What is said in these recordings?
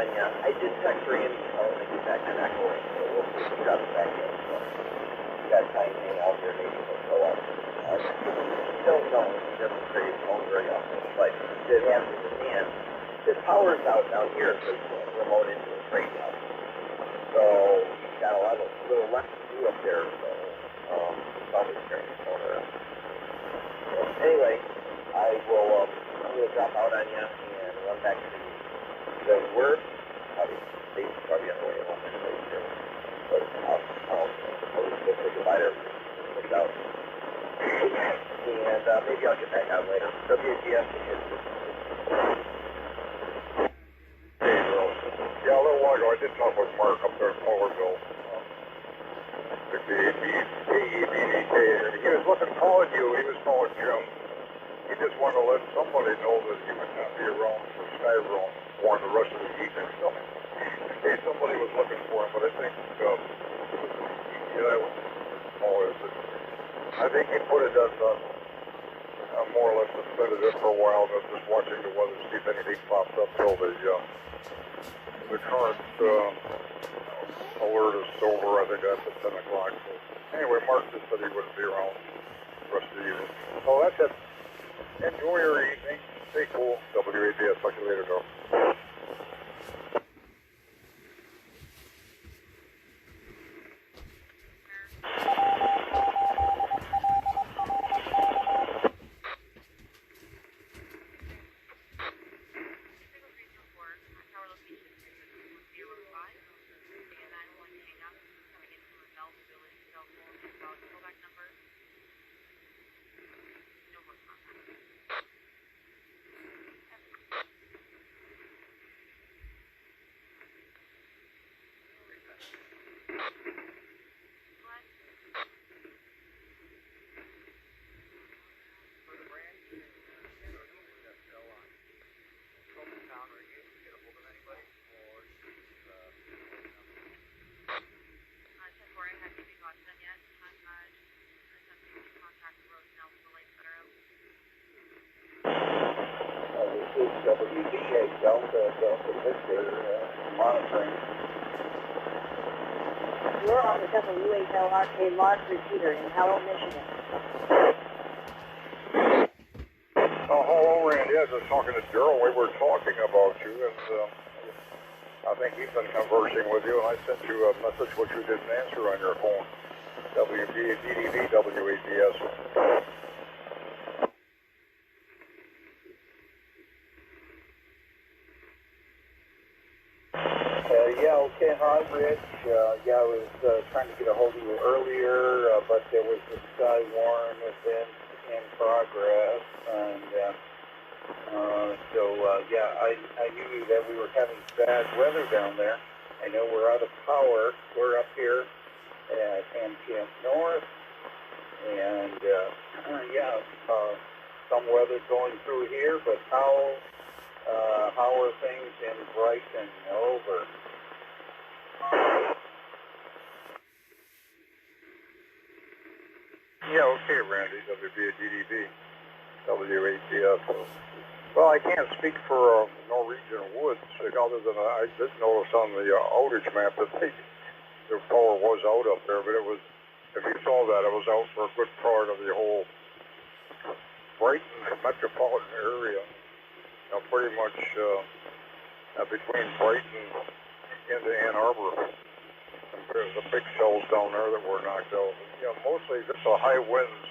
on you. I did text Randy. I'll make it back on Echo, so we'll see if he drops back in. So, you got time to hang out here, maybe he'll show up. Don't know. He doesn't trade his phone very often, but it happens to man. His power's out down here because it's remote into a trade house. So he's got a little less to do up there. So probably carrying his phone around. So anyway, I'm going to drop out on you and run back to the word. Probably on the way home anyway. But I'll say goodbye to everyone. Look out. And maybe I'll get back out later. WGS is. Hey, girl. Yeah, a little while ago I did talk with Mark up there in Powerville. AEBDK, and he was looking, calling you. He was calling Jim. He just wanted to let somebody know that he would not be around for Skyrim for the rest of the evening. So, hey, somebody was looking for him, but I think, I think he put it as more or less suspended it for a while, but just watching the weather, see if anything pops up till the current alert is over. I think that's at 10 o'clock. So anyway, Mark just said he wouldn't be around the rest of the evening. So that's it. Enjoy your evening. Stay cool. WADS. Talk to you later, Joe. WDA Delta Victor monitoring. You're on the WHLRK large repeater in Hello, Michigan. Oh, hello, Randy. I was just talking to Daryl. We were talking about you, and I think he's been conversing with you, and I sent you a message which you didn't answer on your phone. WDDV WADS. Yeah, okay, hi, Rich. Yeah, I was trying to get a hold of you earlier, but there was a Skywarn event in progress, and I knew that we were having bad weather down there. I know we're out of power. We're up here at MTS North, and some weather going through here, but how are things in Brighton? Over. Yeah, okay, Randy, WBADDB, WATS. Well, I can't speak for Norwegian Woods, other than I did notice on the outage map that the power was out up there, but it was, if you saw that, it was out for a good part of the whole Brighton metropolitan area. Pretty much between Brighton into Ann Arbor. And there's the big cells down there that were knocked out. Mostly just the high winds.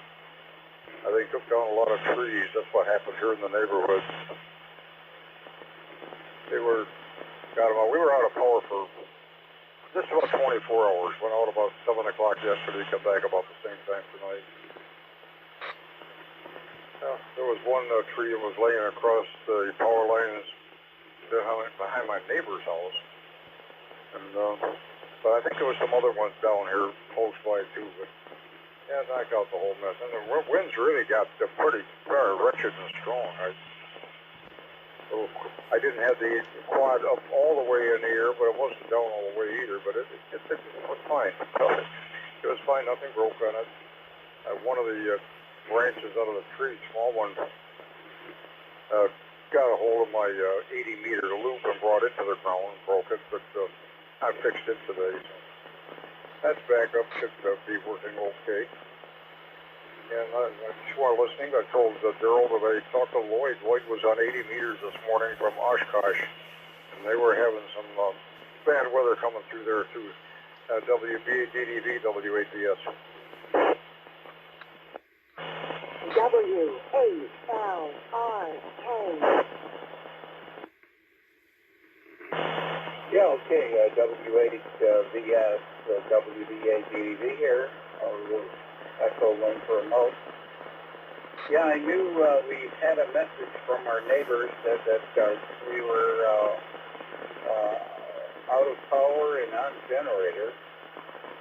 They took down a lot of trees. That's what happened here in the neighborhood. We were out of power for just about 24 hours. Went out about 7 o'clock yesterday, come back about the same time tonight. There was one tree that was laying across the power lines behind my neighbor's house. And but I think there was some other ones down here close by too. But yeah, knocked out the whole mess. And the winds really got pretty wretched and strong. I didn't have the quad up all the way in the air, but it wasn't down all the way either. But it was fine. It was fine. Nothing broke on it. One of the branches out of the tree, small one, got a hold of my 80-meter loop and brought it to the ground and broke it, but I fixed it today. So that's back up, should be working okay. And just while listening, I told Daryl that I talked to Lloyd. Lloyd was on 80 meters this morning from Oshkosh, and they were having some bad weather coming through there too. WB, DDV, WATS. W-A-L-R-K. Yeah, okay, W8VS, WBA, DDV here. I'll echo link for remote. Yeah, I knew we had a message from our neighbors that we were out of power and on generator.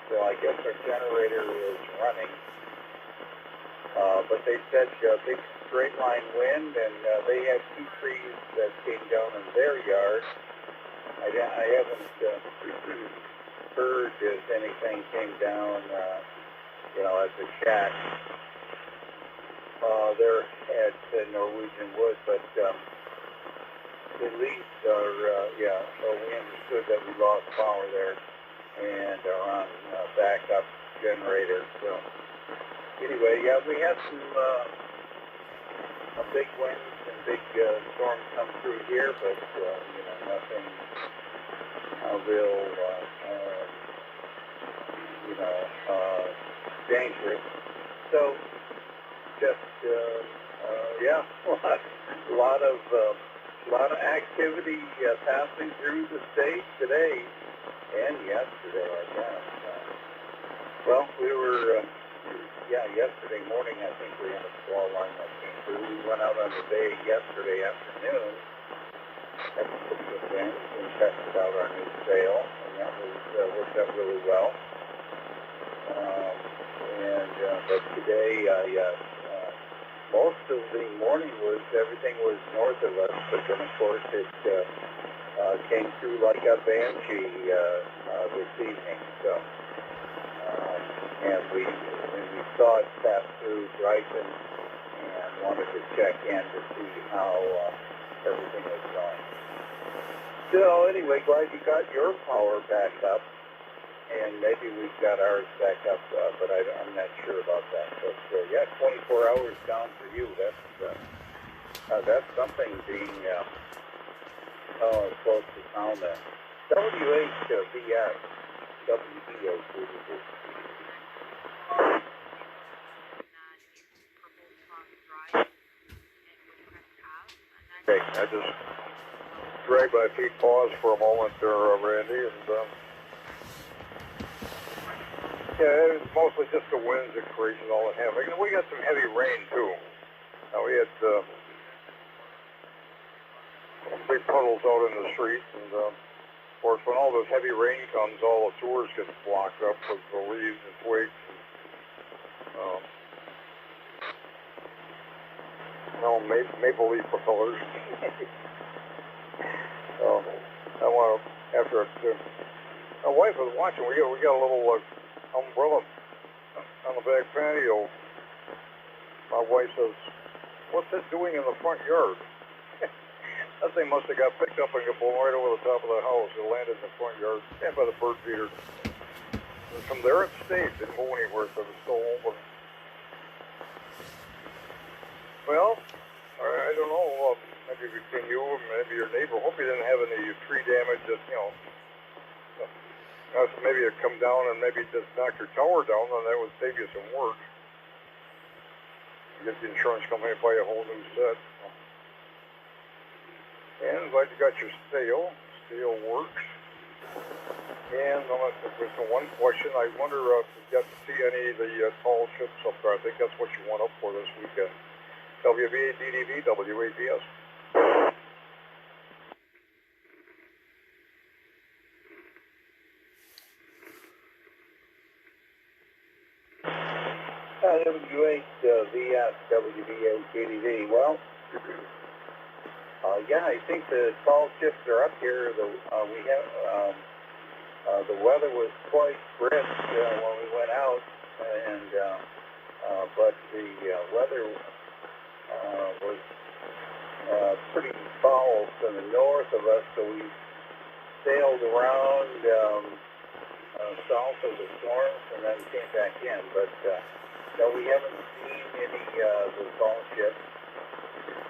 So I guess our generator is running. But they said big straight line wind, and they had 2 trees that came down in their yard. I haven't heard if anything came down, at the shack. There at Norwegian Wood, but at least so we understood that we lost power there and are on backup generator. So anyway, yeah, we had some big winds and big storms come through here, but nothing real dangerous. So just a lot of activity passing through the state today and yesterday, I guess. Well, we were yesterday morning I think we had a squall line that came through. We went out on the bay yesterday afternoon. Had some pretty good winds and tested out our new sail, and that was worked out really well. But today, most of the morning everything was north of us, but then of course it came through like a banshee this evening. So, and we saw it pass through Brighton and wanted to check in to see how everything was going. So anyway, glad you got your power back up. And maybe we've got ours back up, but I'm not sure about that. But 24 hours down for you. That's something being close to town then. WHVS, WBA. Okay, I just dragged my feet, paused for a moment there, Randy, and it's mostly just the winds that creating all the havoc. And we got some heavy rain too. Now we had big puddles out in the streets, and of course when all this heavy rain comes, all the sewers get blocked up with the leaves and twigs. Maple leaf propellers. I want to, after my wife was watching, we got a little umbrella on the back patio. My wife says, "What's it doing in the front yard?" That thing must have got picked up and got blown right over the top of the house. It landed in the front yard, and by the bird feeder. And from there it stayed, didn't go anywhere, so it was still open. Well, I don't know, maybe between you and maybe your neighbor, hope you didn't have any tree damage, just, maybe it come down and maybe just knock your tower down, then that would save you some work. Get the insurance company to buy a whole new set. And glad you got your sail. Sail works. And there's one question. I wonder if you got to see any of the tall ships up there. I think that's what you went up for this weekend. WBA, DDV, WATS. W8, VS, WBA, KDV. Well, I think the tall ships are up here. The weather was quite brisk when we went out, and but the weather was pretty foul to the north of us, so we sailed around south of the storms and then came back in. But no, we haven't seen any of the fall ships,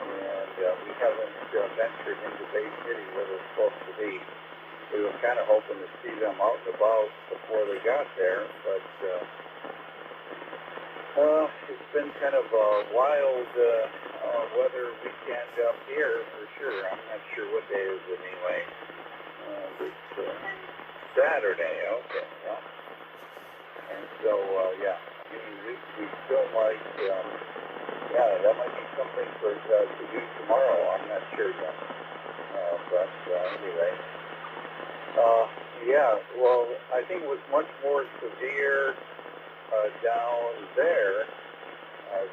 and we haven't ventured into Bay City where they're supposed to be. We were kind of hoping to see them out and about before they got there, but it's been kind of a wild weather weekend up here for sure. I'm not sure what day is it anyway. It's Saturday, okay, yeah. And so, yeah, we still might, yeah, that might be something for to do tomorrow. I'm not sure yet. But anyway, yeah, well, I think it was much more severe down there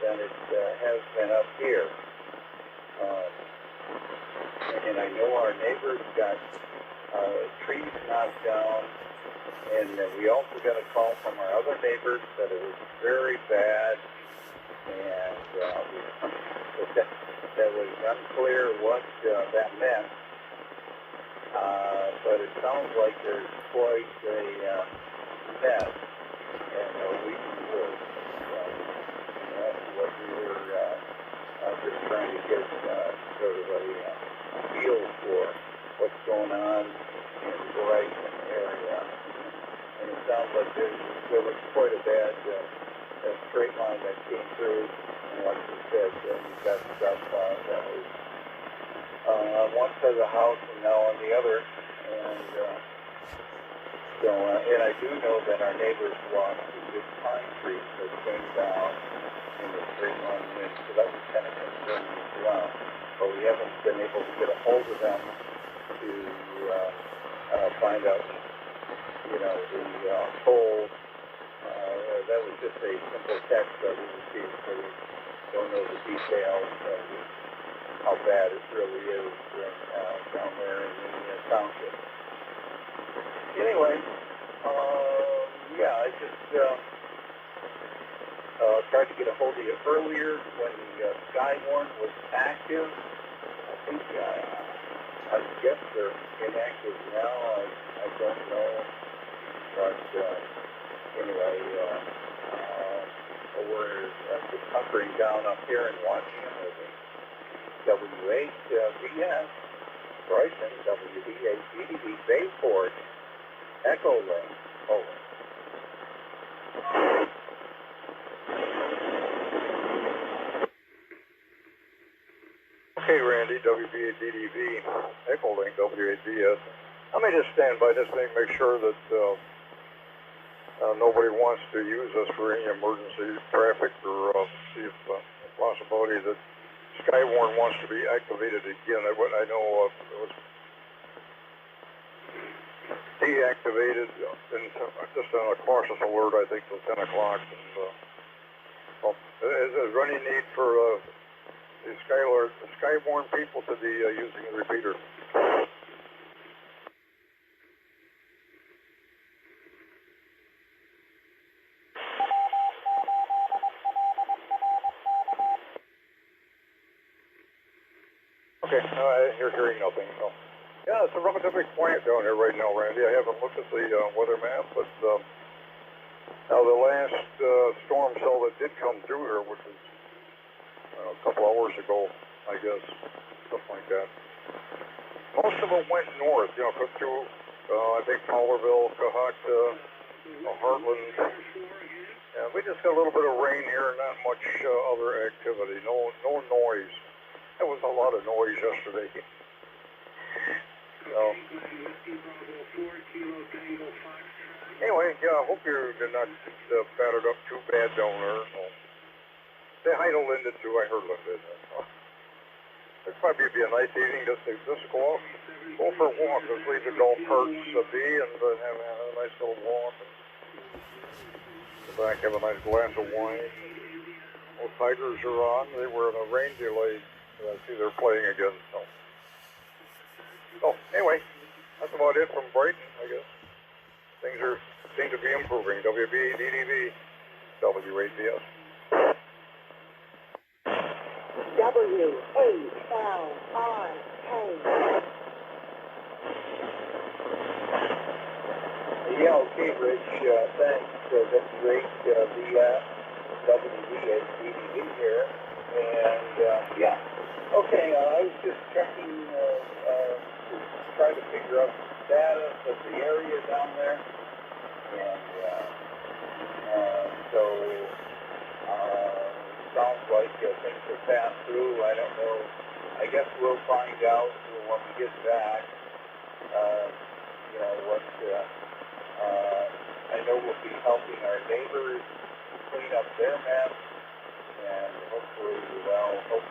than it has been up here. And I know our neighbors got trees knocked down, and we also got a call from our other neighbors that it was very bad, and that was unclear what that meant. But it sounds like there's quite a mess in Norwegian woods. That's what we were just trying to get sort of a feel for what's going on in the Brighton area. And it sounds like there was quite a bad straight line that came through, and like you said, you got stuff that was on one side of the house and now on the other. And so, and I do know that our neighbors lost some big pine trees that came down in the straight line wind, so that was kind of concerning as well. But we haven't been able to get a hold of them to find out, you know, the whole, that was just a simple text that we received, so we don't know the details of how bad it really is down there in the township. Anyway, yeah, I just tried to get a hold of you earlier when the Skywarn was active. I think, I guess they're inactive now. I don't know. But anyway, we're just hunkering down up here and watching them with W8VS, Bryson, WB8DDB, Bayport, Echo Link, over. Okay, Randy, WB8DDV, Echo Link, W8VS. I may just stand by this thing, make sure that nobody wants to use us for any emergency traffic, or see if the possibility that Skywarn wants to be activated again. I know it was deactivated just on a cautious alert, I think, till 10 o'clock. And, well, there's a running need for the Skywarn people to be using the repeater. Okay, you're hearing nothing. So, yeah, it's a relatively quiet down here right now, Randy. I haven't looked at the weather map, but now the last storm cell that did come through here, which was a couple hours ago, I guess, something like that. Most of it went north, you know, cut through, I think, Fowlerville, Cohocton, Heartland. Yeah, we just got a little bit of rain here, not much other activity, no noise. There was a lot of noise yesterday. So, anyway, yeah, I hope you're not battered up too bad down there. So. Say hi to Linda too. I heard Linda. It'd probably be a nice evening just go out, go for a walk. Just leave the golf carts be and have a nice little walk. And go back, have a nice glass of wine. Well, Tigers are on. They were in a rain delay. I see they're playing again. So anyway, that's about it from Brighton, I guess. Things seem to be improving. WB8DDV, W8VS. W-A-L-R-K. Yeah, okay, Rich, thanks. That's great. WVHDDV here. And, yeah. Okay, I was just checking, trying to figure out the status of the area down there. And, so, sounds like things are passed through. I don't know. I guess we'll find out when we get back, what, I know we'll be helping our neighbors clean up their mess, and hopefully, we won't have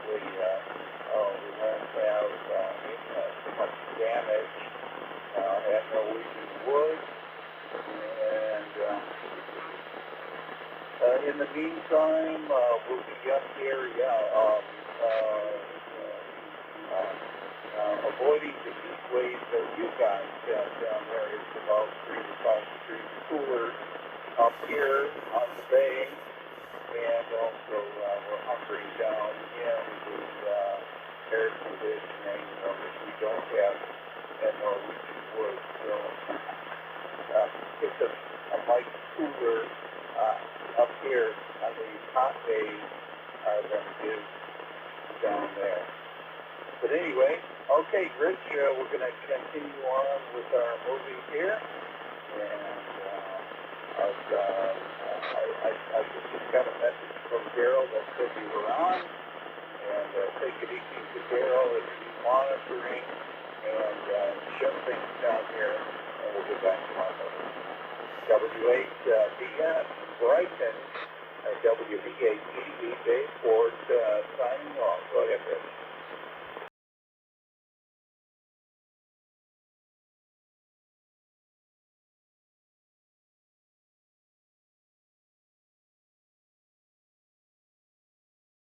too much damage. At Norwegian Wood, and in the meantime, we'll be up here, avoiding the heat waves that you guys have down there. It's about 3 to 5 degrees cooler up here on the bay, and also we're hunkering down in the air conditioning, which we don't have at Norwegian Wood. So it's a much cooler up here on the hot days than it is down there. But anyway, okay, Rich, we're going to continue on with our movie here, and I just got a message from Daryl that said you were on, and take it easy to Daryl if he's monitoring, and shut things down here, and we'll get back to our movie. W8BS Brighton, WVHDV Bayport,